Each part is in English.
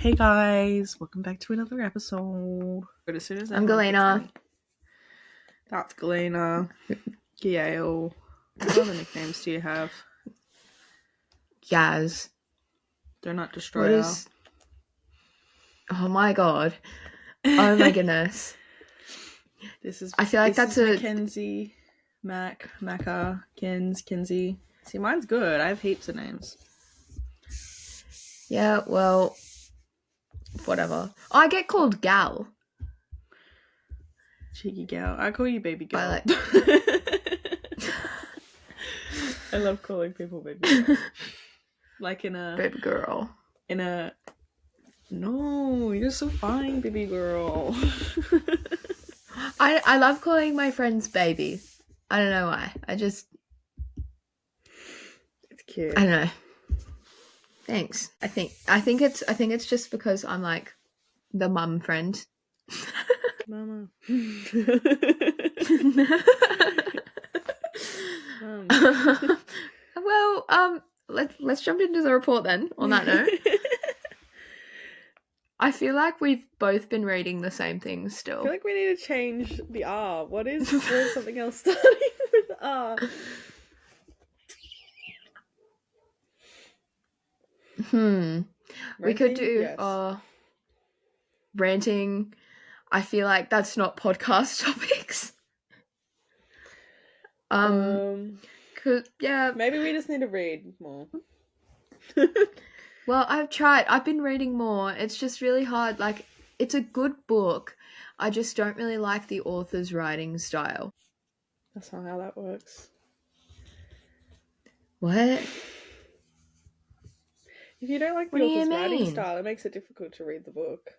Hey guys, welcome back to another episode. But as soon as I'm Galena. That's Galena. Gail. What other nicknames do you have? Gaz. They're not Destroyer. What is... Oh my god. Oh my goodness. I feel like that's Mackenzie, Macca, Kinsey. See, mine's good. I have heaps of names. Yeah, well, whatever. Oh, I get called Gal. Cheeky gal. I call you baby girl. Like... I love calling people baby girl. Like in a... Baby girl. No, you're so fine, baby girl. I love calling my friends baby. I don't know why. It's cute. I don't know. Thanks. I think it's just because I'm like the mum friend. Mama. Well, let's jump into the report then. On that note, I feel like we've both been reading the same things still. I feel like we need to change the R. What is something else starting with R? We could do ranting. I feel like that's not podcast topics. Maybe we just need to read more. Well, I've been reading more. It's just really hard. Like, it's a good book. I just don't really like the author's writing style. That's not how that works. What? If you don't like the author's writing style, it makes it difficult to read the book.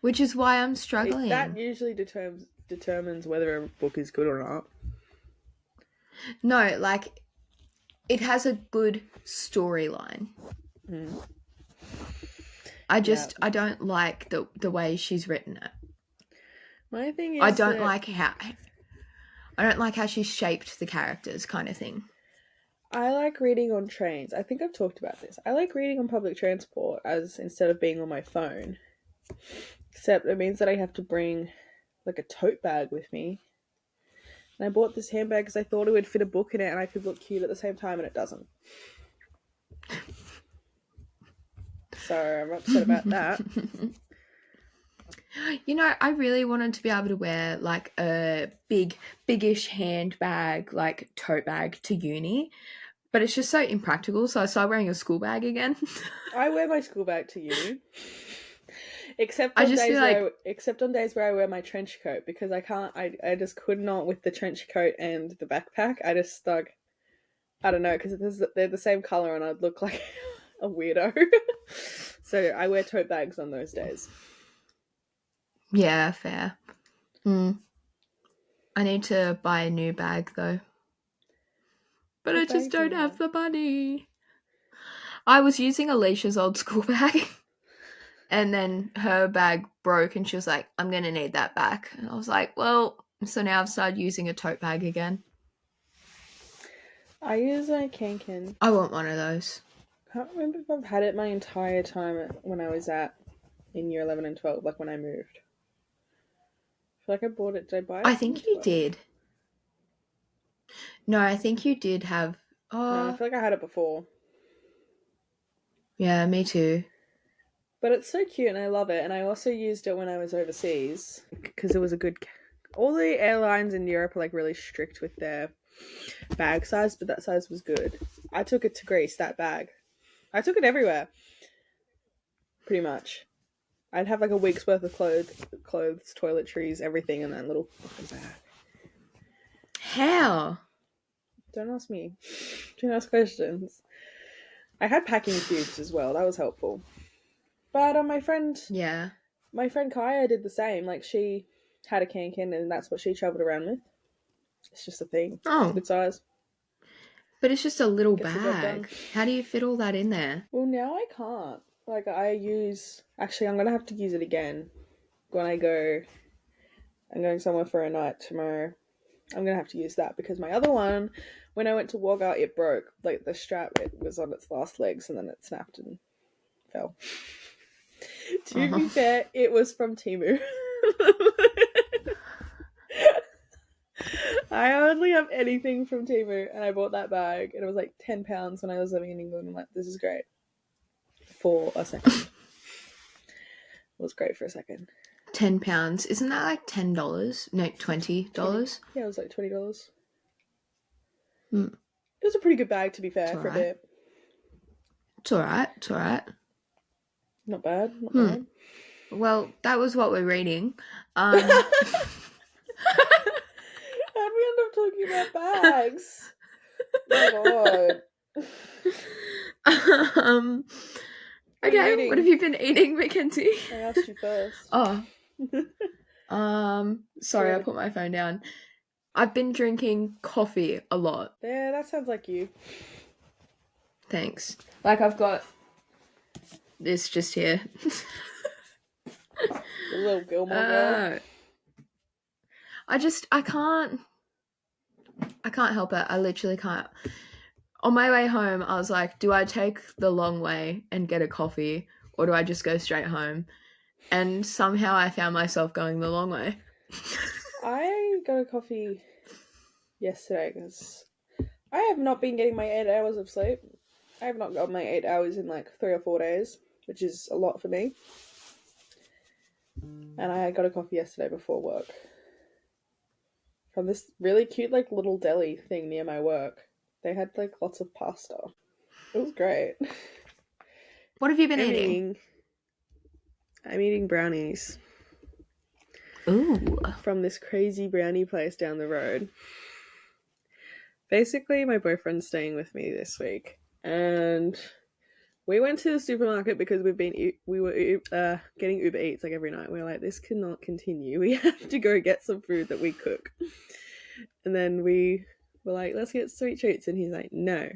Which is why I'm struggling. That usually determines whether a book is good or not. No, like, it has a good storyline. I don't like the way she's written it. My thing is I don't like how she's shaped the characters, kind of thing. I like reading on trains. I think I've talked about this. I like reading on public transport instead of being on my phone. Except it means that I have to bring like a tote bag with me. And I bought this handbag because I thought it would fit a book in it and I could look cute at the same time, and it doesn't. So I'm upset about that. You know, I really wanted to be able to wear like a biggish handbag, like tote bag to uni, but it's just so impractical. So I started wearing a school bag again. I wear my school bag to uni, except on days where I wear my trench coat, because I just could not with the trench coat and the backpack. I just stuck. I don't know, because they're the same color and I'd look like a weirdo. So I wear tote bags on those days. Yeah, fair. I need to buy a new bag though. But I just don't have the money. I was using Alicia's old school bag. And then her bag broke and she was like, I'm going to need that back. And I was like, well, so now I've started using a tote bag again. I use my Kanken. I want one of those. I can't remember if I've had it my entire time when I was in year 11 and 12, like when I moved. I feel like I bought it. Did I buy it? I think you did. No, I think you did have... No, I feel like I had it before. Yeah, me too. But it's so cute and I love it. And I also used it when I was overseas because it was a good... All the airlines in Europe are like really strict with their bag size, but that size was good. I took it to Greece, that bag. I took it everywhere. Pretty much. I'd have like a week's worth of clothes, toiletries, everything in that little fucking bag. How? Don't ask me. Don't ask questions. I had packing cubes as well. That was helpful. But my friend Kaya did the same. Like, she had a Kanken and that's what she travelled around with. It's just a thing. Oh. It's a good size. But it's just a little bag. How do you fit all that in there? Well, now I can't. Like, actually, I'm going to have to use it again when I'm going somewhere for a night tomorrow. I'm going to have to use that because my other one, when I went to Wagga, it broke. Like, the strap, it was on its last legs and then it snapped and fell. To be fair, it was from Temu. I hardly have anything from Temu, and I bought that bag, and it was like £10 when I was living in England. I'm like, this is great. For a second. It was great for a second. £10. Isn't that like $10? No, $20. Yeah, it was like $20. Mm. It was a pretty good bag, to be fair, for a bit. It's alright. It's alright. Not bad. Not bad. Well, that was what we're reading. How'd we end up talking about bags? Oh my god. Okay, what have you been eating, Mackenzie? I asked you first. Sorry, I put my phone down. I've been drinking coffee a lot. Yeah, that sounds like you. Thanks. Like, I've got this just here. The little Gilmore girl. I can't help it. I literally can't. On my way home, I was like, do I take the long way and get a coffee, or do I just go straight home? And somehow I found myself going the long way. I got a coffee yesterday because I have not been getting my 8 hours of sleep. I have not got my 8 hours in like 3 or 4 days, which is a lot for me. And I got a coffee yesterday before work from this really cute like little deli thing near my work. They had like lots of pasta. It was great. What have you been eating? I'm eating brownies. Ooh. From this crazy brownie place down the road. Basically, my boyfriend's staying with me this week, and we went to the supermarket because we were getting Uber Eats like every night. We were like, this cannot continue. We have to go get some food that we cook. And then we were like, let's get sweet treats. And he's like, no,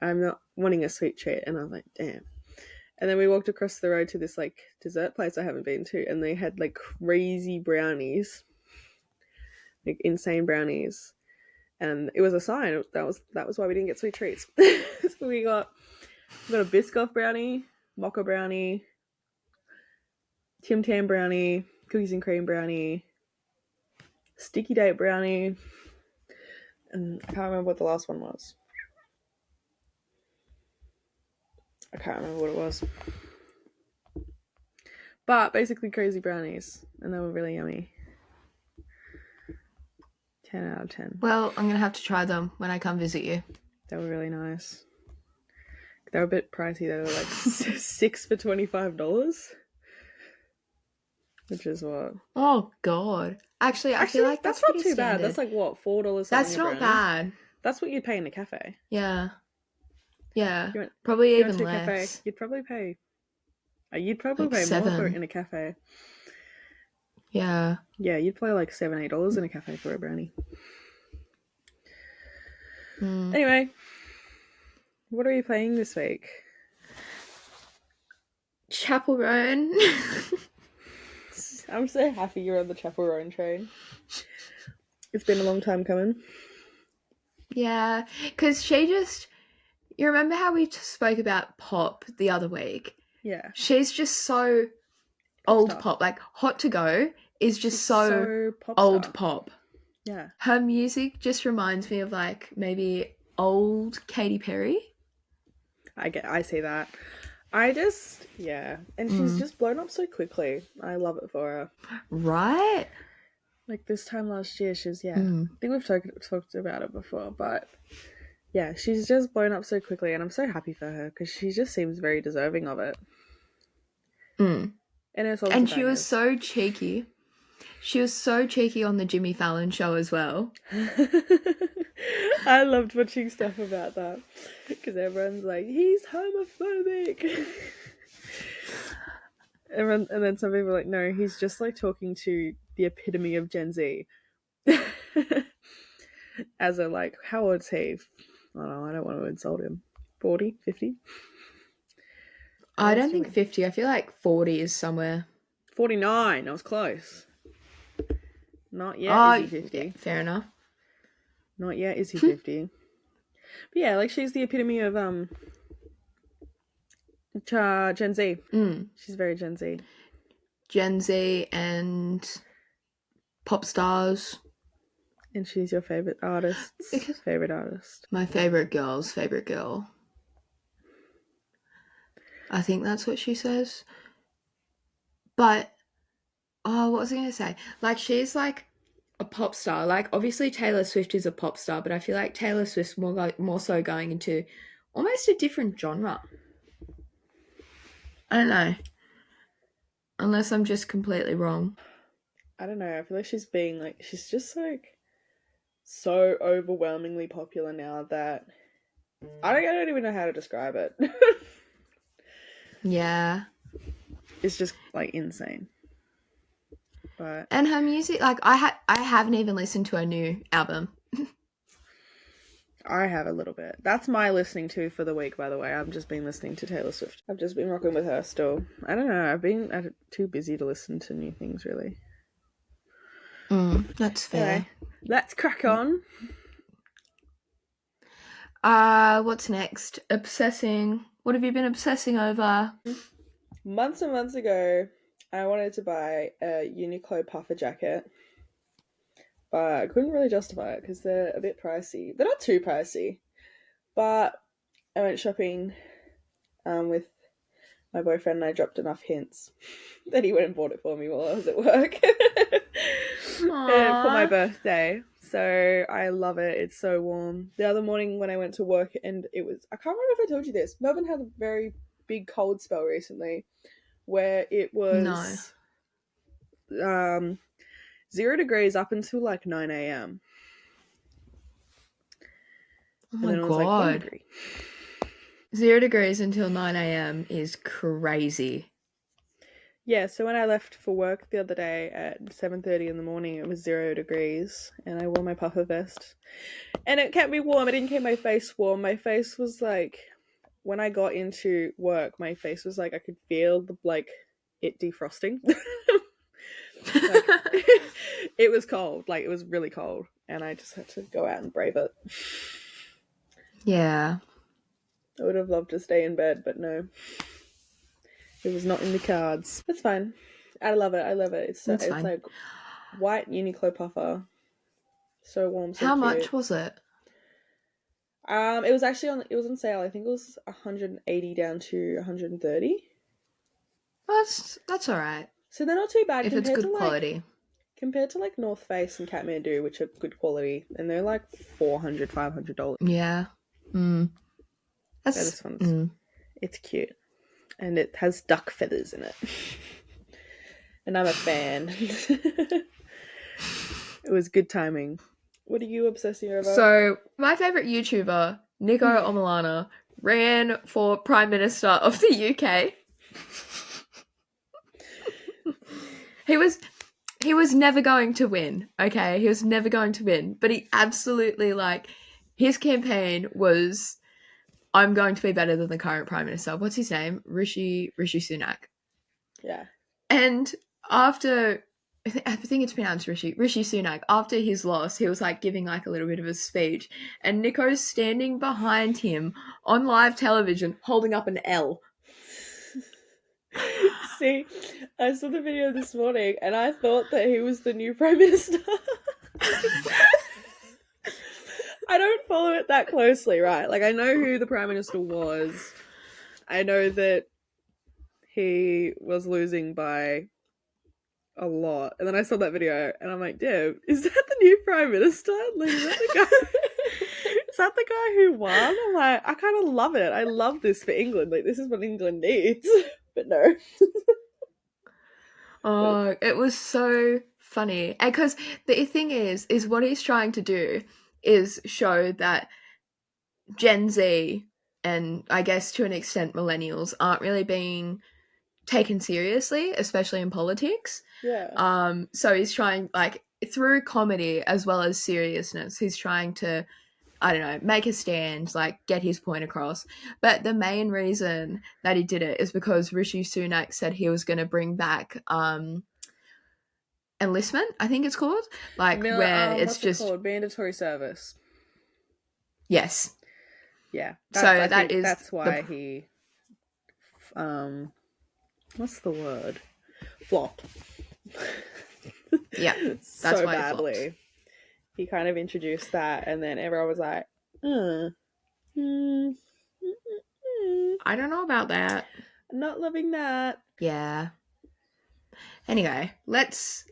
I'm not wanting a sweet treat. And I was like, damn. And then we walked across the road to this like dessert place I haven't been to, and they had like crazy brownies, like insane brownies. And it was a sign. That was why we didn't get sweet treats. So we got a Biscoff brownie, mocha brownie, Tim Tam brownie, cookies and cream brownie, sticky date brownie, and I can't remember what the last one was. I can't remember what it was. But basically crazy brownies, and they were really yummy. 10 out of 10. Well, I'm going to have to try them when I come visit you. They were really nice. They were a bit pricey. They were like 6 for $25. Which is what? Oh, God. Actually, I feel like that's not too standard. bad. That's like what, $4? That's not bad. That's what you'd pay in a cafe. Yeah. Yeah. Probably even less. Cafe, you'd probably pay. You'd probably like pay $7. more for it in a cafe. Yeah. Yeah, you'd pay like $7, $8 in a cafe for a brownie. Anyway, what are you playing this week? Chapel Roan. I'm so happy you're on the Chapel Roan train. It's been a long time coming. Yeah, because you remember how we spoke about pop the other week? Yeah. She's just so old pop. Like, Hot to Go is just so old pop. Yeah. Her music just reminds me of like maybe old Katy Perry. I see that. And she's just blown up so quickly. I love it for her. Right? Like this time last year, I think we've talked about it before, but yeah, she's just blown up so quickly, and I'm so happy for her because she just seems very deserving of it. And she was so cheeky. She was so cheeky on the Jimmy Fallon show as well. I loved watching stuff about that because everyone's like, he's homophobic. And then some people are like, no, he's just like talking to the epitome of Gen Z. As a like, how old is he? I don't know, I don't want to insult him. 40, 50? I don't think 50. I feel like 40 is somewhere. 49. I was close. Not yet is he 50. Yeah, fair enough. Not yet is he 50. But yeah, like she's the epitome of Gen Z. Mm. She's very Gen Z. Gen Z and pop stars. And she's your favorite artist's favorite artist. My favorite girl's favorite girl. I think that's what she says. But, what was I going to say? Like, she's like a pop star. Like, obviously Taylor Swift is a pop star, but I feel like Taylor Swift's more so going into almost a different genre. I don't know. Unless I'm just completely wrong. I don't know. I feel like she's just like so overwhelmingly popular now that I don't even know how to describe it. Yeah. It's just like insane. And her music, like I haven't even listened to her new album. I have a little bit. That's my listening to for the week, by the way. I've just been listening to Taylor Swift. I've just been rocking with her still. I don't know. I've been too busy to listen to new things, really. That's fair. Anyway, let's crack on. What's next? Obsessing. What have you been obsessing over? Months and months ago, I wanted to buy a Uniqlo puffer jacket, but I couldn't really justify it because they're a bit pricey. They're not too pricey, but I went shopping with my boyfriend and I dropped enough hints that he went and bought it for me while I was at work for my birthday. So I love it. It's so warm. The other morning when I went to work and I can't remember if I told you this, Melbourne had a very big cold spell recently where it was 0 degrees up until like 9 a.m. Oh and my then it was god. like 1 degree. 0 degrees until 9 a.m. is crazy. Yeah, so when I left for work the other day at 7:30 in the morning, it was 0 degrees, and I wore my puffer vest. And it kept me warm. It didn't keep my face warm. My face was like, when I got into work, my face was like, I could feel it defrosting. It was cold. Like, it was really cold. And I just had to go out and brave it. Yeah. I would have loved to stay in bed, but no. It was not in the cards. It's fine. I love it. It's like white Uniqlo puffer. So warm, so How cute. much was it? It was actually it was on sale. I think it was 180 down to 130. That's all right. So they're not too bad if it's good quality. Compared to like North Face and Kathmandu, which are good quality, and they're like $400, $500. Yeah. This one's it's cute, and it has duck feathers in it, and I'm a fan. It was good timing. What are you obsessing over? So my favorite YouTuber, Nico Omilana, ran for Prime Minister of the UK. He was never going to win, okay? He was never going to win. But he absolutely, his campaign was, I'm going to be better than the current Prime Minister. What's his name? Rishi Sunak. Yeah. And after, I think it's pronounced Rishi Sunak, after his loss, he was, giving, a little bit of a speech. And Nico's standing behind him on live television, holding up an L. See, I saw the video this morning and I thought that he was the new Prime Minister. I don't follow it that closely, right? Like, I know who the Prime Minister was. I know that he was losing by a lot. And then I saw that video and I'm like, damn, is that the new Prime Minister? Like, is that the guy? Is that the guy who won? I'm like, I kind of love it. I love this for England. Like, this is what England needs. But no. Oh, it was so funny. And because the thing is what he's trying to do is show that Gen Z and I guess to an extent millennials aren't really being taken seriously, especially in politics. Yeah. So he's trying, through comedy as well as seriousness, he's trying to, I don't know, make a stand, get his point across. But the main reason that he did it is because Rishi Sunak said he was going to bring back enlistment, I think it's called. Where it's what's just... it called? Mandatory service. Yes. Yeah. That's why he what's the word? Flopped. Yeah, that's so why it badly. flops. He kind of introduced that, and then everyone was like, mm, mm, I don't know about that. not loving that. Yeah. Anyway, let's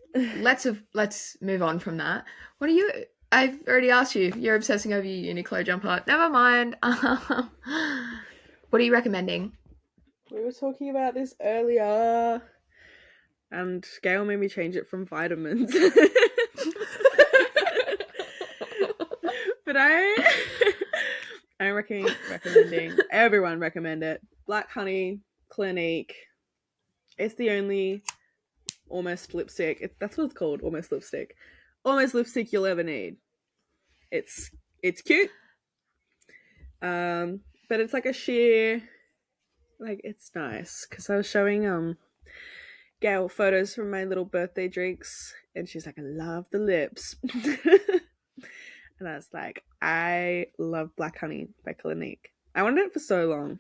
move on from that. What are you? I've already asked you. You're obsessing over your Uniqlo jumper. Never mind. What are you recommending? We were talking about this earlier, and Gail made me change it from vitamins. But I'm recommending, everyone recommend it. Black Honey Clinique. It's the only almost lipstick. That's what it's called, almost lipstick. Almost lipstick you'll ever need. It's cute. But it's like a sheer, like, it's nice. Because I was showing Gail photos from my little birthday drinks, and she's like, I love the lips. And I was like, I love Black Honey by Clinique. I wanted it for so long.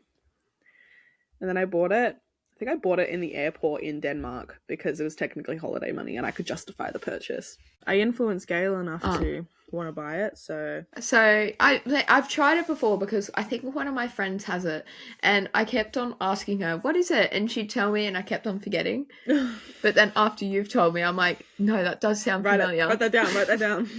And then I bought it. I think I bought it in the airport in Denmark because it was technically holiday money and I could justify the purchase. I influenced Gail enough to want to buy it, so I've tried it before because I think one of my friends has it, and I kept on asking her, what is it? And she'd tell me and I kept on forgetting. But then after you've told me, I'm like, no, that does sound familiar. Write that down.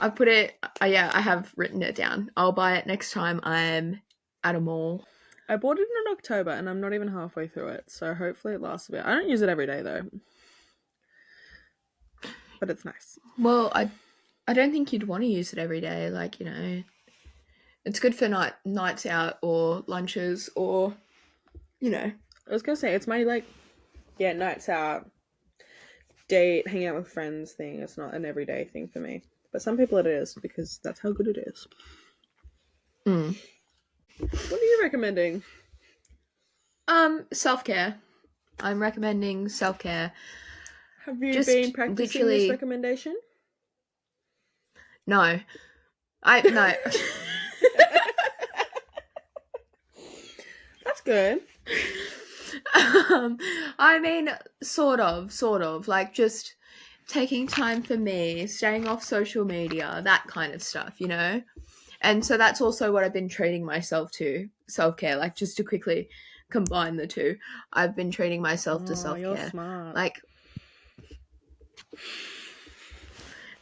I put it, I have written it down. I'll buy it next time I'm at a mall. I bought it in October and I'm not even halfway through it, so hopefully it lasts a bit. I don't use it every day though, but it's nice. Well, I don't think you'd want to use it every day. Like, it's good for nights out or lunches or, I was gonna say, it's my nights out, date, hang out with friends thing. It's not an everyday thing for me. But some people it is, because that's how good it is. What are you recommending? Self-care. I'm recommending self-care. Have you been practicing this recommendation? No. No. That's good. I mean, sort of. Like, just taking time for me, staying off social media, that kind of stuff, And so that's also what I've been treating myself to, self-care. Like, just to quickly combine the two, I've been treating myself to self-care. You're smart. Like,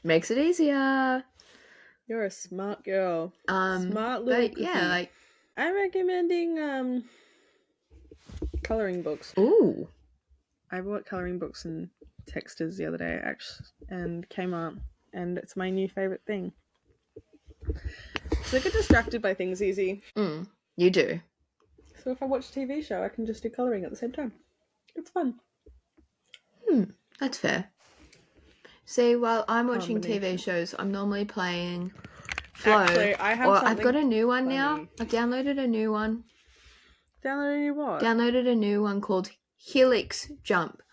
makes it easier. You're a smart girl. Smart little cookie. Yeah, like, I'm recommending coloring books. Ooh. I bought coloring books and texters the other day, actually, and came up, and it's my new favorite thing. So I get distracted by things easy. You do. So if I watch a TV show, I can just do colouring at the same time. It's fun. That's fair. See, while I'm watching TV shows, I'm normally playing Flow. Actually, I've got a new one now. I've downloaded a new one. Downloaded a new what? Downloaded a new one called Helix Jump.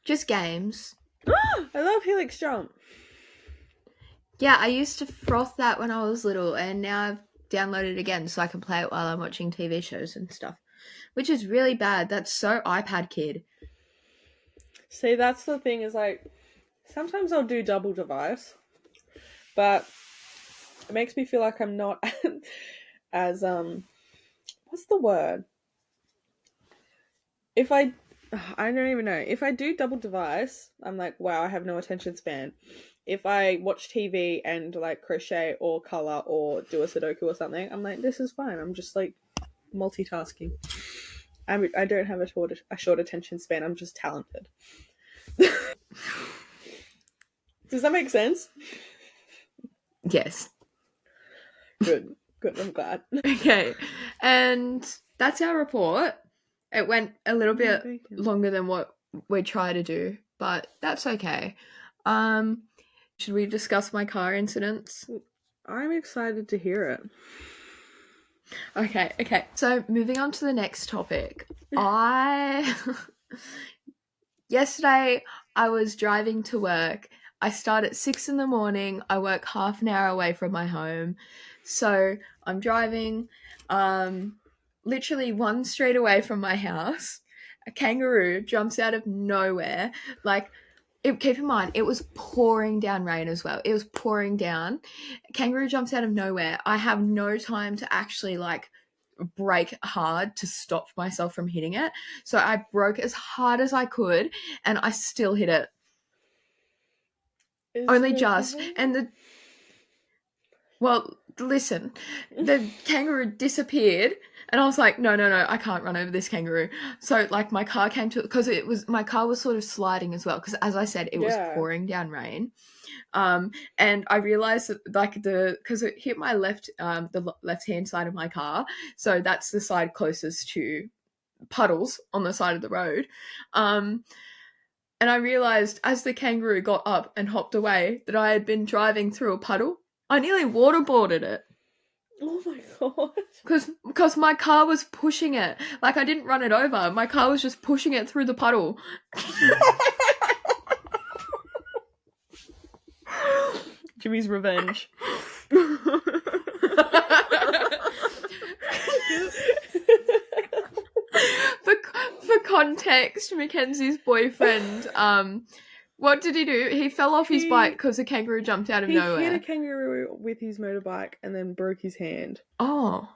Just games. I love Helix Jump. Yeah, I used to froth that when I was little, and now I've downloaded it again so I can play it while I'm watching TV shows and stuff. Which is really bad. That's so iPad kid. See, that's the thing, is like, sometimes I'll do double device, but it makes me feel like I'm not as, what's the word? I don't even know. If I do double device, I'm like, wow, I have no attention span. If I watch TV and like crochet or color or do a Sudoku or something, I'm like, this is fine. I'm just like multitasking. I don't have a short attention span. I'm just talented. Does that make sense? Yes. Good. I'm glad. Okay. And that's our report. It went a little bit longer than what we try to do, but that's okay. Should we discuss my car incidents? I'm excited to hear it. Okay. So moving on to the next topic. Yesterday I was driving to work. I start at 6 a.m. I work half an hour away from my home. So I'm driving. literally one street away from my house, a kangaroo jumps out of nowhere. Like, keep in mind, it was pouring down rain as well. It was pouring down. A kangaroo jumps out of nowhere. I have no time to actually like brake hard to stop myself from hitting it. So I broke as hard as I could, and I still hit it. Only just. And listen, the kangaroo disappeared, and I was like, no, I can't run over this kangaroo. So like my car came to, because my car was sort of sliding as well, because as I said, it was pouring down rain. And I realized that like because it hit my the left hand side of my car, so that's the side closest to puddles on the side of the road. And I realized as the kangaroo got up and hopped away that I had been driving through a puddle. I nearly waterboarded it. Oh my god. Because my car was pushing it. Like, I didn't run it over. My car was just pushing it through the puddle. Jimmy's revenge. For context, Mackenzie's boyfriend, what did he do? He fell off his bike because a kangaroo jumped out of nowhere. He hit a kangaroo with his motorbike and then broke his hand. Oh.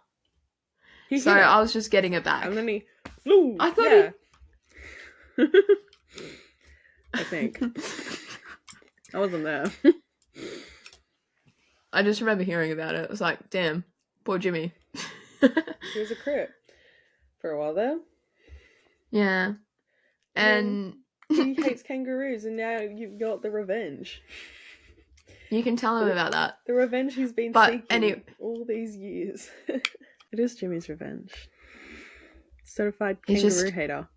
So I was just getting it back. And then he... I thought I think. I wasn't there. I just remember hearing about it. I was like, damn, poor Jimmy. He was a crip for a while there. Yeah. And he hates kangaroos, and now you've got the revenge. You can tell him about that. The revenge he's been seeking all these years. It is Jimmy's revenge. Certified kangaroo hater.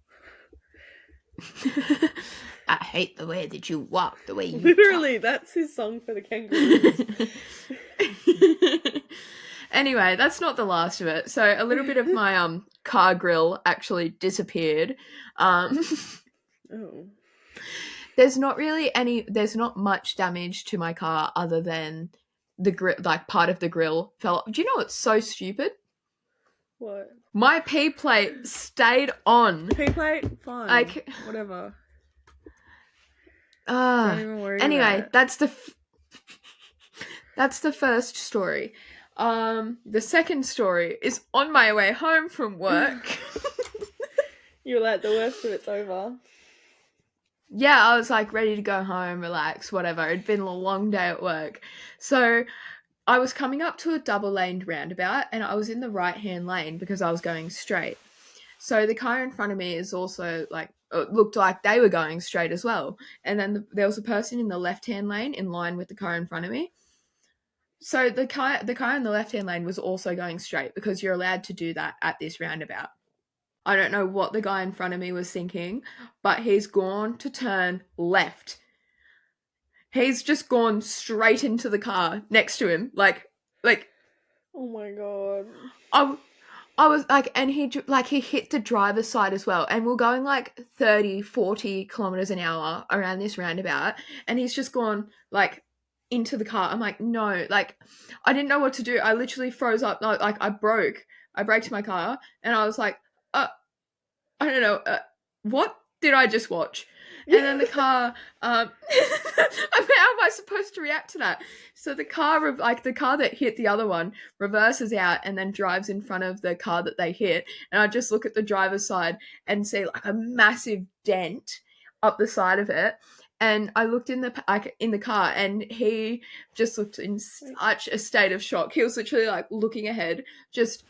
I hate the way that you walk, the way you Literally, that's his song for the kangaroos. Anyway, that's not the last of it. So a little bit of my car grill actually disappeared. Oh. There's not much damage to my car other than the grill, like part of the grill fell off. Do you know what's so stupid? What? My P plate stayed on. P plate? Fine. Like, whatever. Don't even worry anyway, about it. that's the first story. The second story is on my way home from work. You're like, the worst of it's over. Yeah, I was like ready to go home, relax, whatever. It'd been a long day at work. So I was coming up to a double-laned roundabout, and I was in the right-hand lane because I was going straight. So the car in front of me is also like, it looked like they were going straight as well. And then there was a person in the left-hand lane in line with the car in front of me. So the car in the left-hand lane was also going straight because you're allowed to do that at this roundabout. I don't know what the guy in front of me was thinking, but he's gone to turn left. He's just gone straight into the car next to him. Like. Oh my god. I was like, and he hit the driver's side as well. And we're going like 30, 40 kilometers an hour around this roundabout. And he's just gone like into the car. I'm like, no, like I didn't know what to do. I literally froze up. Like I braked my car and I was like, I don't know, what did I just watch? And then the car, how am I supposed to react to that? So the car, the car that hit the other one reverses out and then drives in front of the car that they hit. And I just look at the driver's side and see like a massive dent up the side of it. And I looked in the car, and he just looked in such a state of shock. He was literally like looking ahead, just,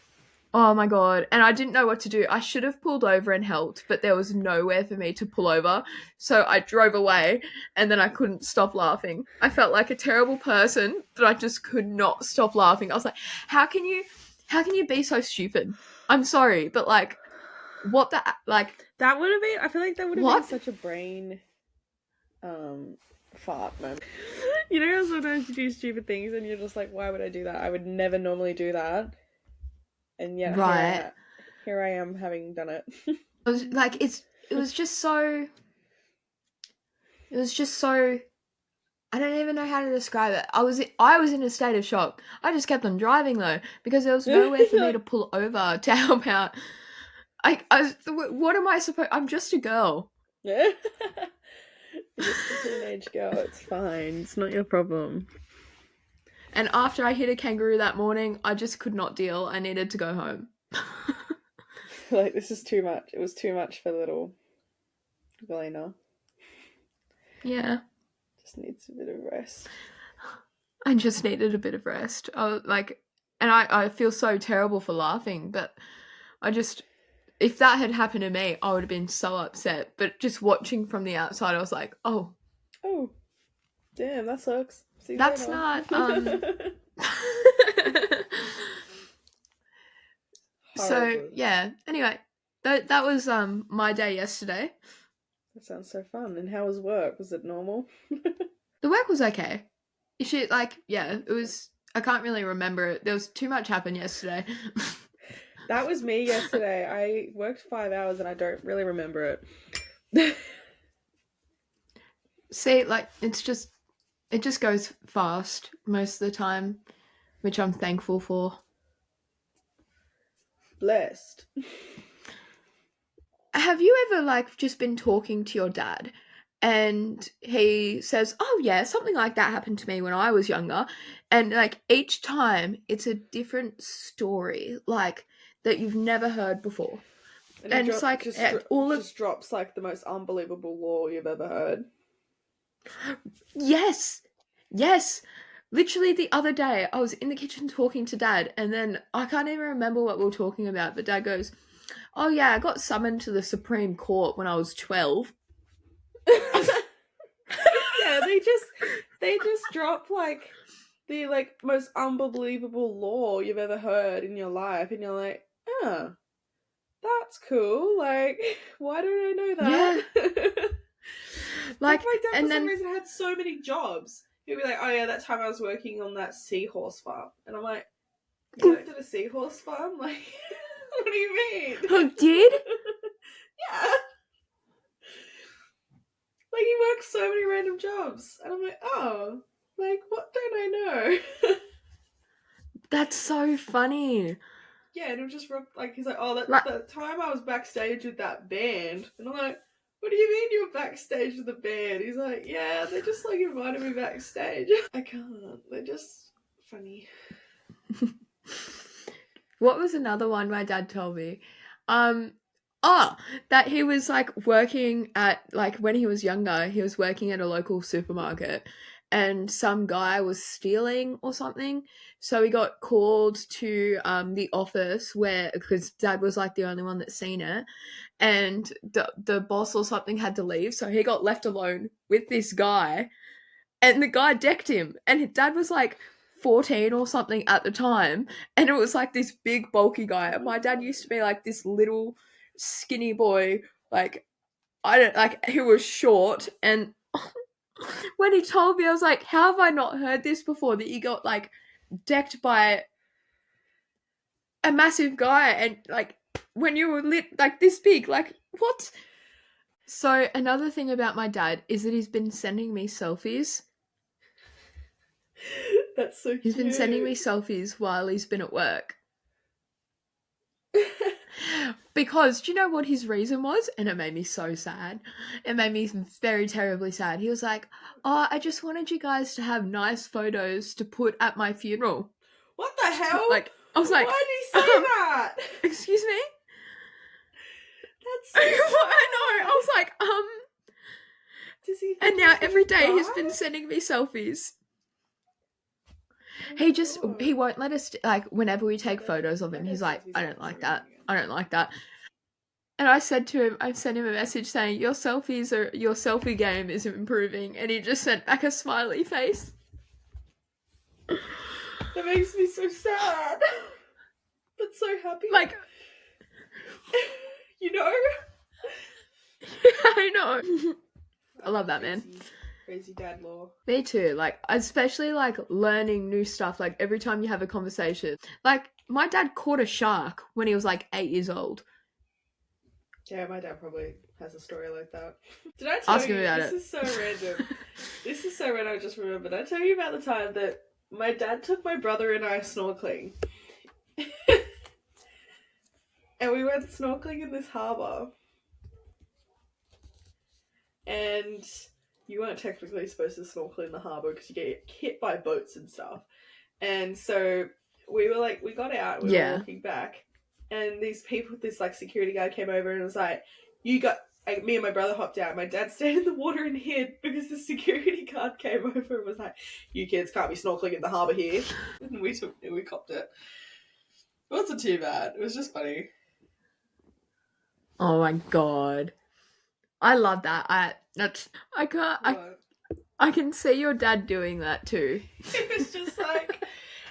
oh my god. And I didn't know what to do. I should have pulled over and helped, but there was nowhere for me to pull over. So I drove away, and then I couldn't stop laughing. I felt like a terrible person, but I just could not stop laughing. I was like, how can you be so stupid? I'm sorry, but like, what the, like. That would have been, I feel like that would have been such a brain fart moment. You know how sometimes you do stupid things and you're just like, why would I do that? I would never normally do that. And yet here I am having done it. It was just so I I don't even know how to describe it. I was in a state of shock. I just kept on driving though because there was nowhere for me to pull over to help out. What am I supposed? I'm just a girl. Yeah. You're just a teenage girl. It's fine. It's not your problem. And after I hit a kangaroo that morning, I just could not deal. I needed to go home. Like, this is too much. It was too much for little Galena. Yeah. Just needs a bit of rest. I just needed a bit of rest. I feel so terrible for laughing, but if that had happened to me, I would have been so upset. But just watching from the outside, I was like, oh, damn, that sucks. See, that's not. So yeah. Anyway, that was my day yesterday. That sounds so fun. And how was work? Was it normal? The work was okay. It was. I can't really remember it. There was too much happened yesterday. That was me yesterday. I worked 5 hours and I don't really remember it. See, it just goes fast most of the time, which I'm thankful for. Blessed. Have you ever just been talking to your dad and he says, oh yeah, something like that happened to me when I was younger, and each time it's a different story that you've never heard before, and it's just drops the most unbelievable law you've ever heard. Yes. Literally the other day I was in the kitchen talking to Dad, and then I can't even remember what we were talking about, but Dad goes, oh yeah, I got summoned to the Supreme Court when I was 12. Yeah, they just drop the most unbelievable law you've ever heard in your life, and you're like, oh, that's cool. Why don't I know that? Yeah. My dad for some reason had so many jobs. He'd be like, oh yeah, that time I was working on that seahorse farm. And I'm like, you worked at a seahorse farm? What do you mean? Oh, did? Yeah. He works so many random jobs. And I'm like, oh, what don't I know? That's so funny. Yeah, and it was just he's like, oh, that time I was backstage with that band. And I'm like, what do you mean you were backstage with the band? He's like, yeah, they just invited me backstage. I can't. They're just funny. What was another one my dad told me? That he was working at when he was younger, he was working at a local supermarket, and some guy was stealing or something. So he got called to the office because Dad was the only one that's seen it, and the boss or something had to leave, so he got left alone with this guy, and the guy decked him, and Dad was 14 or something at the time, and it was this big bulky guy. And my dad used to be this little skinny boy, he was short, and when he told me, I was like, how have I not heard this before, that you got decked by a massive guy, and when you were this big, what? So another thing about my dad is that he's been sending me selfies. That's so cute. He's been sending me selfies while he's been at work. Because do you know what his reason was? And it made me so sad. It made me very terribly sad. He was like, oh, I just wanted you guys to have nice photos to put at my funeral. What the hell? I was like, why did he say that? Excuse me? That's so I know. I was like, Does he and now every day he's been sending me selfies. He won't let us, whenever we take photos of him, he's like, I don't like that. And I sent him a message saying, your selfie game is improving, and he just sent back a smiley face. That makes me so sad, but so happy. You know? I know. I love that, man. Crazy dad law. Me too. Especially learning new stuff. Every time you have a conversation. My dad caught a shark when he was 8 years old. Yeah, my dad probably has a story like that. Did I tell Ask him you? about This it. is so random. This is so random. I just remembered. Did I tell you about the time that my dad took my brother and I snorkeling, and we went snorkeling in this harbour, and you weren't technically supposed to snorkel in the harbour because you get hit by boats and stuff. And so we were like, we got out, we were walking back, and these people, this like security guy came over and was like, "You got." Like, me and my brother hopped out. My dad stayed in the water and hid because the security guard came over and was like, "You kids can't be snorkeling in the harbour here." And we copped it. It wasn't too bad. It was just funny. Oh my god. I love that. I can't I can see your dad doing that too. It was just like,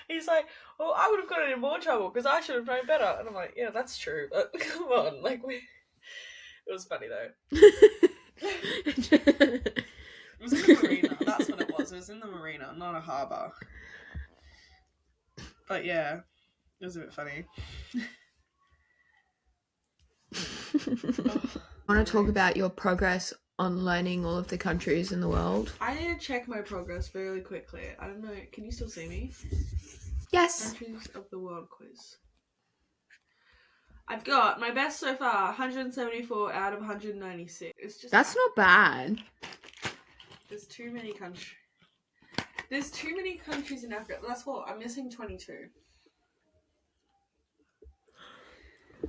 he's like, "Well, I would have gotten in more trouble because I should have known better." And I'm like, "Yeah, that's true. But come on, like it was funny though." It was in the marina. That's what it was. It was in the marina, not a harbour. But yeah, it was a bit funny. I want to talk about your progress on learning all of the countries in the world. I need to check my progress really quickly. I don't know. Can you still see me? Yes. Countries of the world quiz. I've got my best so far, 174 out of 196. It's just That's not bad. There's too many countries. There's too many countries in Africa. That's what I'm missing. 22.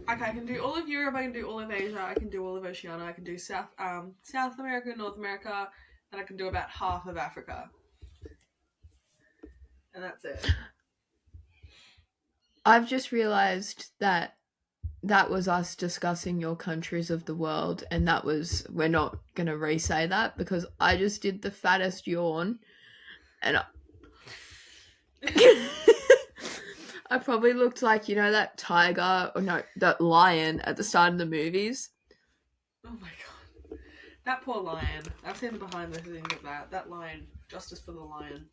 Okay, I can do all of Europe. I can do all of Asia. I can do all of Oceania. I can do South America, North America, and I can do about half of Africa. And that's it. I've just realized that was us discussing your countries of the world, and we're not going to re-say that because I just did the fattest yawn, and I probably looked like, that tiger, or no, that lion at the start of the movies. Oh my god. That poor lion. I've seen the behind the scenes of that. That lion. Justice for the lion.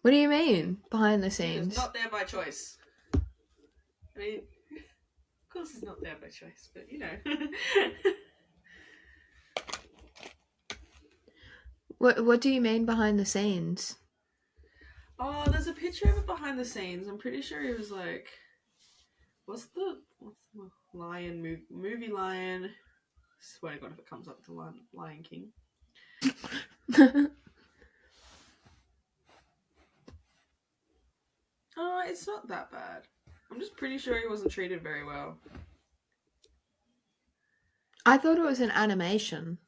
What do you mean, behind the scenes? He's not there by choice. I mean, of course he's not there by choice, but you know. What do you mean behind the scenes? Oh, there's a picture of it behind the scenes. I'm pretty sure he was like, what's the lion movie lion? I swear to God if it comes up with the Lion King. Oh, it's not that bad. I'm just pretty sure he wasn't treated very well. I thought it was an animation.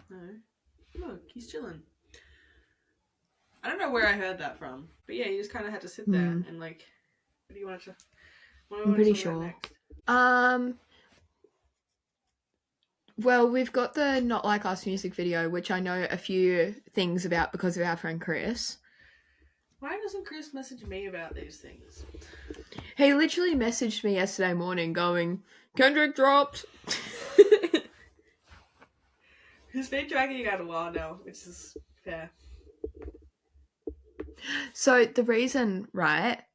No. Look, he's chilling. I don't know where I heard that from, but yeah, he just kind of had to sit there and like. What do you want to? I'm pretty sure. Well, we've got the Not Like Us music video, which I know a few things about because of our friend Chris. Why doesn't Chris message me about these things? He literally messaged me yesterday morning going, "Kendrick dropped." He's been dragging out a while now, which is fair. So the reason that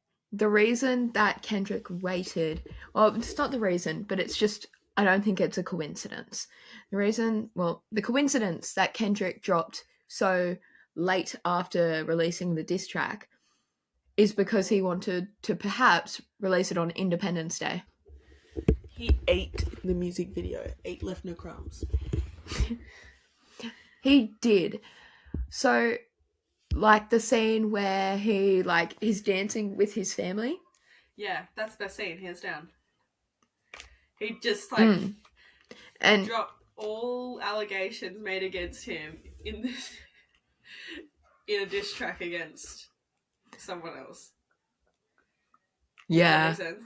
Kendrick waited, well, it's not the reason, but it's just, I don't think it's a coincidence. The coincidence that Kendrick dropped so late after releasing the diss track is because he wanted to perhaps release it on Independence Day. He ate the music video. Ate, left no crumbs. He did. So, like the scene where he's dancing with his family. Yeah, that's the best scene, hands down. He just and dropped all allegations made against him in a diss track against someone else. Yeah. Does that make sense?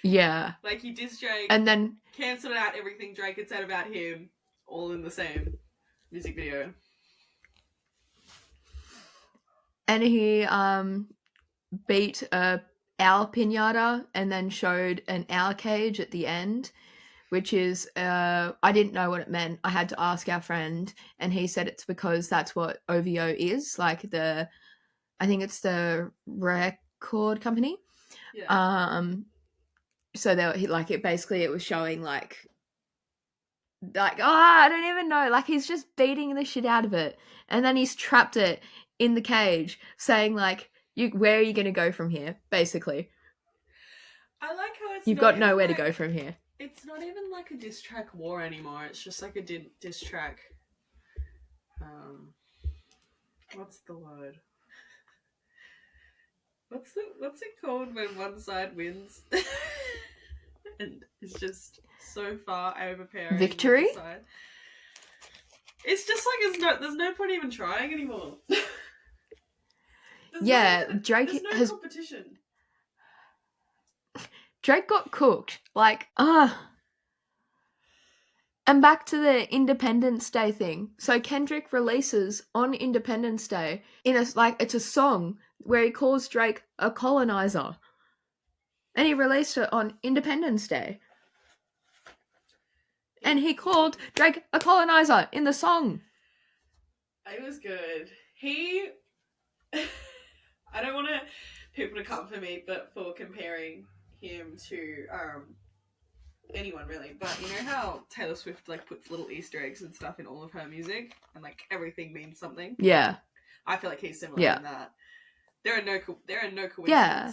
Yeah. Like he dissed Drake and then cancelled out everything Drake had said about him, all in the same music video. And he beat a owl pinata and then showed an owl cage at the end, which is I didn't know what it meant. I had to ask our friend, and he said it's because that's what OVO is, like I think it's the record company. Yeah. So it was showing like I don't even know, like he's just beating the shit out of it, and then he's trapped it in the cage, saying like, where are you gonna go from here? Basically, I like how you've got nowhere to go from here. It's not even like a diss track war anymore. It's just like a diss track. What's the word? What's it called when one side wins? And it's just so far overpowering. Victory? The side. It's just like there's no point even trying anymore. Drake there's no competition. Drake got cooked. Like, And back to the Independence Day thing. So Kendrick releases on Independence Day it's a song where he calls Drake a colonizer. And he released it on Independence Day. And he called Drake a colonizer in the song. It was good. I don't want people to come for me, but for comparing him to anyone really, but you know how Taylor Swift like puts little Easter eggs and stuff in all of her music, and like everything means something. Yeah, I feel like he's similar in that. There are no coincidences. Yeah.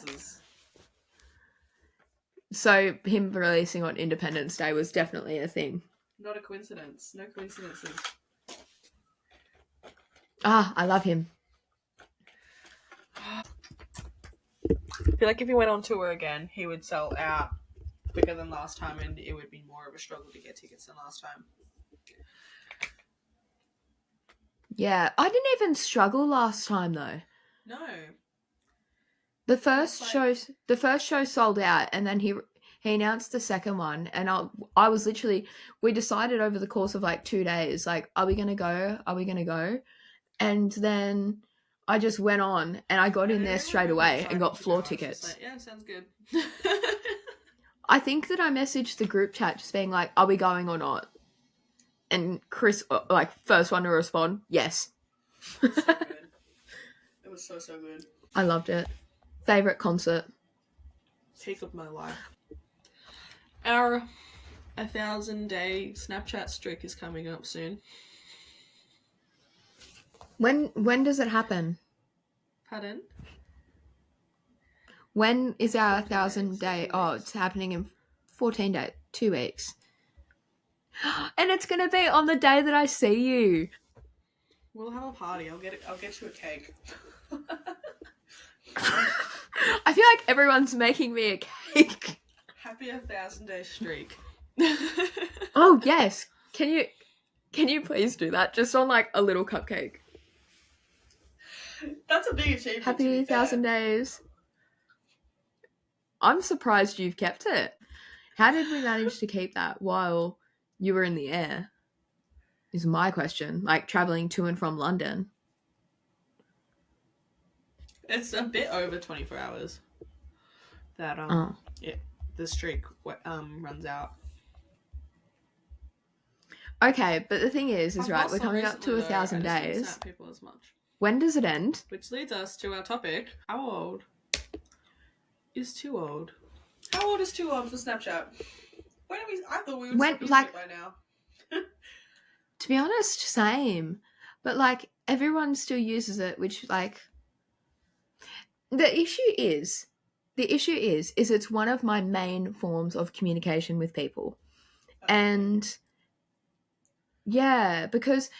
So him releasing on Independence Day was definitely a thing. Not a coincidence. No coincidences. I love him. I feel like if he went on tour again, he would sell out quicker than last time, and it would be more of a struggle to get tickets than last time. Yeah, I didn't even struggle last time though. No. The first show sold out, and then he announced the second one, and I was literally, we decided over the course of like 2 days, like, are we gonna go? Are we gonna go? And then I just went on, and I got in there straight away and got floor tickets. Like, yeah, sounds good. I think that I messaged the group chat just being like, are we going or not? And Chris, like, first one to respond, yes. So good. It was so good. I loved it. Favorite concert? Peak of my life. Our 1,000-day Snapchat streak is coming up soon. When does it happen? Pardon? When is our 1,000-day? Oh, it's happening in 14 days, 2 weeks. And it's gonna be on the day that I see you. We'll have a party. I'll get you a cake. I feel like everyone's making me a cake. Happy 1,000-day streak. Oh yes. Can you please do that? Just on like a little cupcake. That's a big achievement. Happy 1,000 days. I'm surprised you've kept it. How did we manage to keep that while you were in the air? Is my question. Like traveling to and from London. It's a bit over 24 hours. That yeah, the streak runs out. Okay, but the thing is right, we're coming up to 1,000 days. Snap people as much. When does it end? Which leads us to our topic. How old is too old? How old is too old for Snapchat? I thought we would be like by now. To be honest, same. But like everyone still uses it, which like the issue is it's one of my main forms of communication with people. Okay. And yeah, because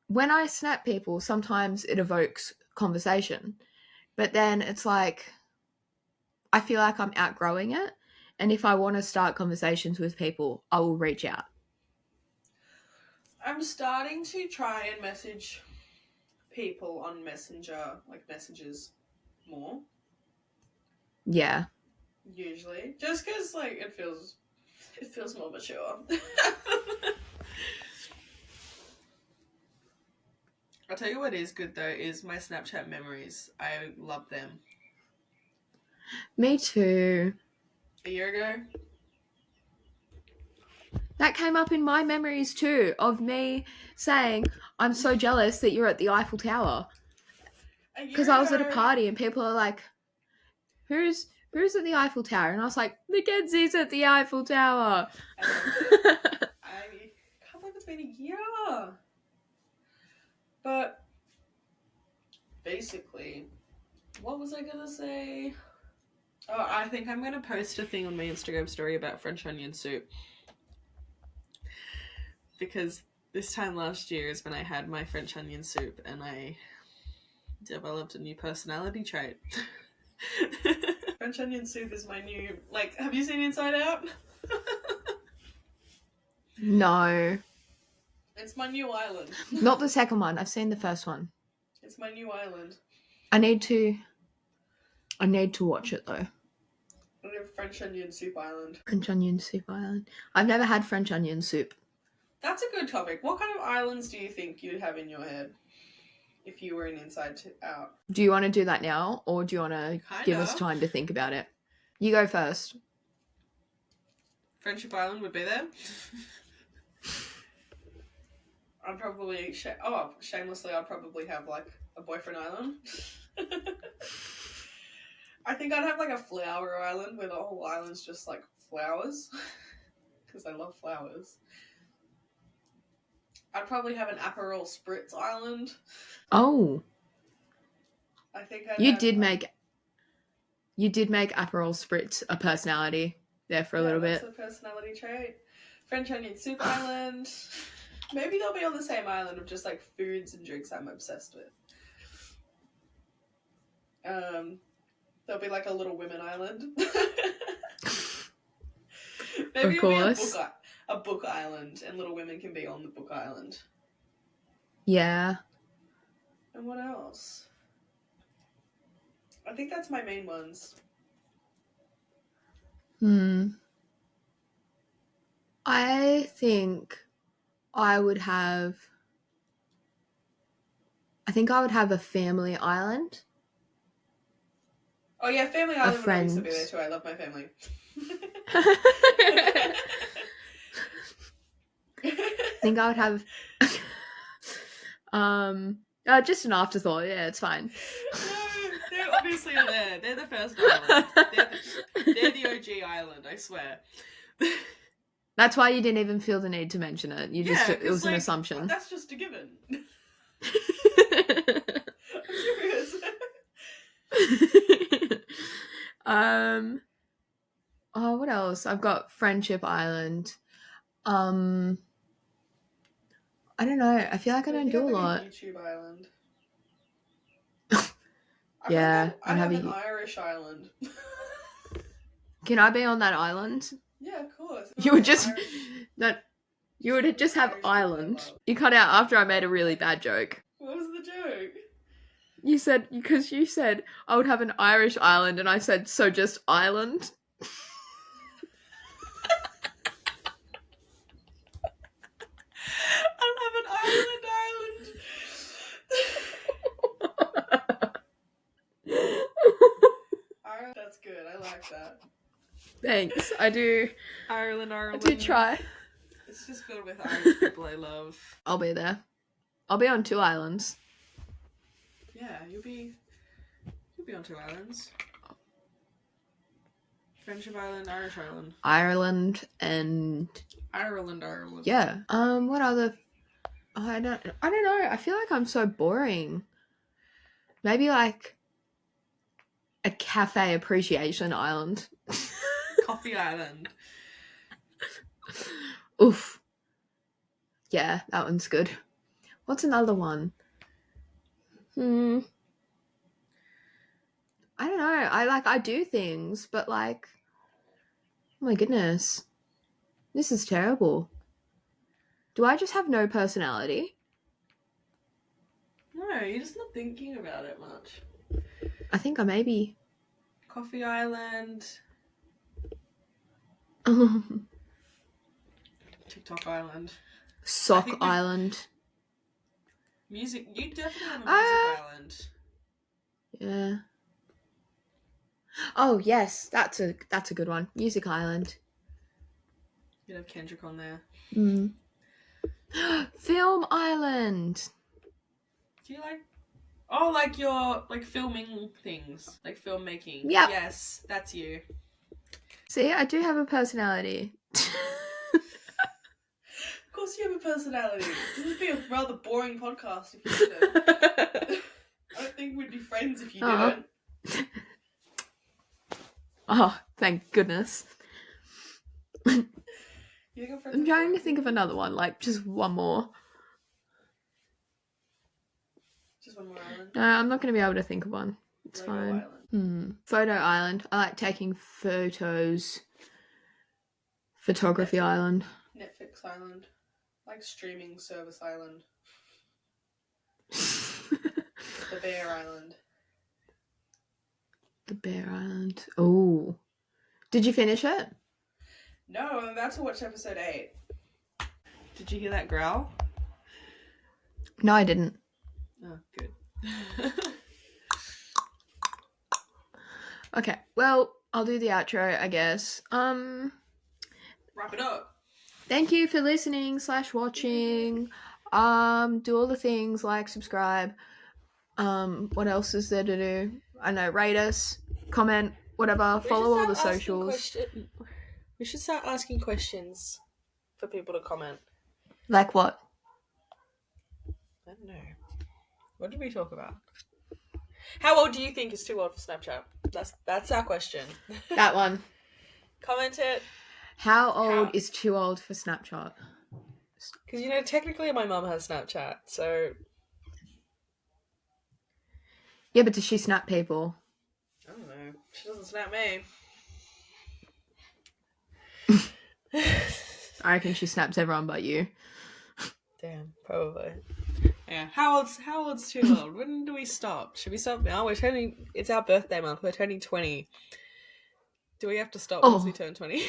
when I snap people, sometimes it evokes conversation. But then it's like I feel like I'm outgrowing it. And if I want to start conversations with people, I will reach out. I'm starting to try and message people on Messenger, like messages, more. Yeah. Usually. Just because, like, it feels more mature. I'll tell you what is good, though, is my Snapchat memories. I love them. Me too. A year ago? That came up in my memories too, of me saying, I'm so jealous that you're at the Eiffel Tower. Because I was at a party and people are like, who's who's at the Eiffel Tower? And I was like, Mackenzie's at the Eiffel Tower. I loved it. I can't believe it's been a year. But basically, what was I gonna say? Oh, I think I'm gonna post a thing on my Instagram story about French onion soup. Because this time last year is when I had my French onion soup and I developed a new personality trait. French onion soup is my new, like, have you seen Inside Out? No. It's my new island. Not the second one. I've seen the first one. It's my new island. I need to watch it though. French onion soup island. French onion soup island. I've never had French onion soup. That's a good topic. What kind of islands do you think you'd have in your head if you were in Inside Out? Do you want to do that now, or do you want to give us time to think about it? You go first. Friendship Island would be there. I'd probably... shamelessly, I'd probably have, like, a boyfriend island. I think I'd have, like, a flower island where the whole island's just, like, flowers. Because I love flowers. I'd probably have an Aperol Spritz island. Oh. I think You did make Aperol Spritz a personality there for a little bit. That's a personality trait. French onion soup island. Maybe they'll be on the same island of just like foods and drinks I'm obsessed with. There'll be like a Little Women island. Maybe of course. It'll be a book island, and Little Women can be on the book island. Yeah. And what else? I think that's my main ones. I think I would have a family island. Oh yeah, family island would obviously be there too. I love my family. I think I would have just an afterthought. Yeah, it's fine. No, they're obviously there. They're the first island. They're the OG island, I swear. That's why you didn't even feel the need to mention it. It was an assumption. That's just a given. I'm serious. What else? I've got Friendship Island. I don't know. I feel like I don't do a lot. YouTube island. Yeah, I have an Irish island. Can I be on that island? Yeah, of course. You would just have island. You cut out after I made a really bad joke. What was the joke? You said I would have an Irish island, and I said so just island. I'll have an island. Ireland, that's good. I like that. Thanks. I do. Ireland. I do try. It's just filled with Irish people I love. I'll be there. I'll be on 2 islands. Yeah, you'll be on 2 islands. Friendship Island, Irish Island. Ireland and Ireland. Yeah. What other? I don't know. I feel like I'm so boring. Maybe like a cafe appreciation island. Coffee Island. Oof. Yeah, that one's good. What's another one? I don't know. I do things, but like, oh my goodness, this is terrible. Do I just have no personality? No, you're just not thinking about it much. I think I maybe. Coffee Island. TikTok Island. Sock Island. Music. You definitely have a music island. Yeah. Oh yes, that's a good one. Music Island. You'd have Kendrick on there. Film Island. Do you like Oh, like you're like filming things, like filmmaking. Yep. Yes, that's you. See, I do have a personality. Of course you have a personality. This would be a rather boring podcast if you didn't. I don't think we'd be friends if you didn't. Oh, thank goodness. You think I'm friends I'm with trying to boring think of people? another one, like just one more. Just one more island. No, I'm not going to be able to think of one. It's Lego fine. Island. Photo island. I like taking photos. Photography island. Netflix island. Like streaming service island. The Bear Island. The Bear Island. Oh. Did you finish it? No, I'm about to watch episode 8. Did you hear that growl? No, I didn't. Oh, good. Okay, well, I'll do the outro, I guess. Wrap it up. Thank you for listening / watching. Do all the things, like, subscribe. What else is there to do? I know, rate us, comment, whatever. Follow all the socials. We should start asking questions for people to comment. Like what? I don't know. What did we talk about? How old do you think is too old for Snapchat? That's our question. That one. Comment it. How old is too old for Snapchat? Because, you know, technically my mum has Snapchat, so... Yeah, but does she snap people? I don't know. She doesn't snap me. I reckon she snaps everyone but you. Damn, probably. Yeah. How old's too old? When do we stop? Should we stop now? It's our birthday month. We're turning 20. Do we have to stop once we turn 20?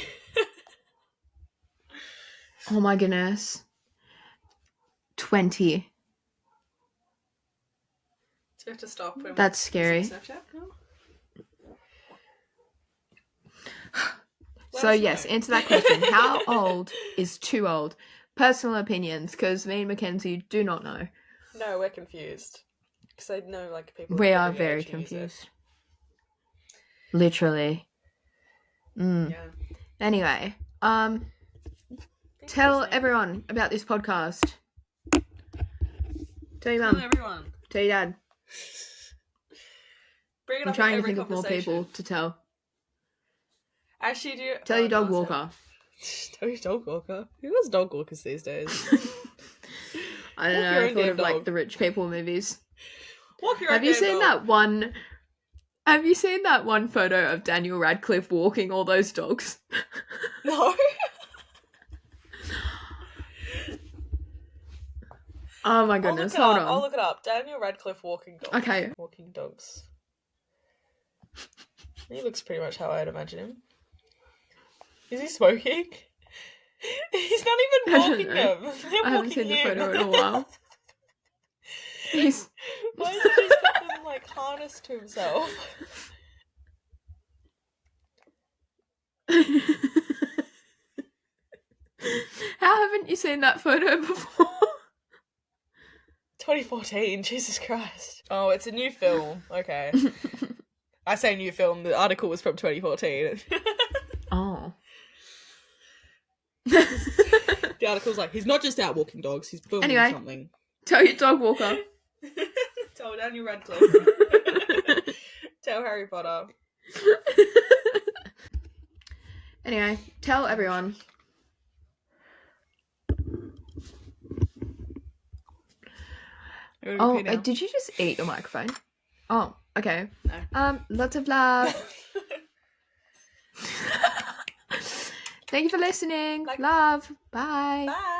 Oh my goodness. 20. Do we have to stop? That's scary. Snapchat? No? So yes, answer that question. How old is too old? Personal opinions, because me and Mackenzie do not know. No, we're confused. Because I know, like, people... We are very confused. Literally. Yeah. Anyway, tell everyone about this podcast. Tell your mum. Tell everyone. Tell your dad. Bring it I'm up trying in to every think of more people to tell. Actually, do you... Tell your dog walker. Tell your dog walker? Who has dog walkers these days? I don't know. I thought of like the rich people movies. Walk your Have you seen that one? Have you seen that one photo of Daniel Radcliffe walking all those dogs? No. Oh my goodness! Hold on. I'll look it up. Daniel Radcliffe walking dogs. Okay. Walking dogs. He looks pretty much how I'd imagine him. Is he smoking? He's not even walking them. I haven't seen the photo in a while. Why did he got them like harnessed to himself? How haven't you seen that photo before? 2014, Jesus Christ. Oh, it's a new film. Okay. I say new film, the article was from 2014. Oh. The article's like, he's not just out walking dogs, he's filming something. Tell your dog walker. Tell Daniel Radcliffe. Tell Harry Potter. Anyway, tell everyone. Oh, did you just eat your microphone? Oh, okay. No. Lots of love. Thank you for listening. Love. Bye. Bye.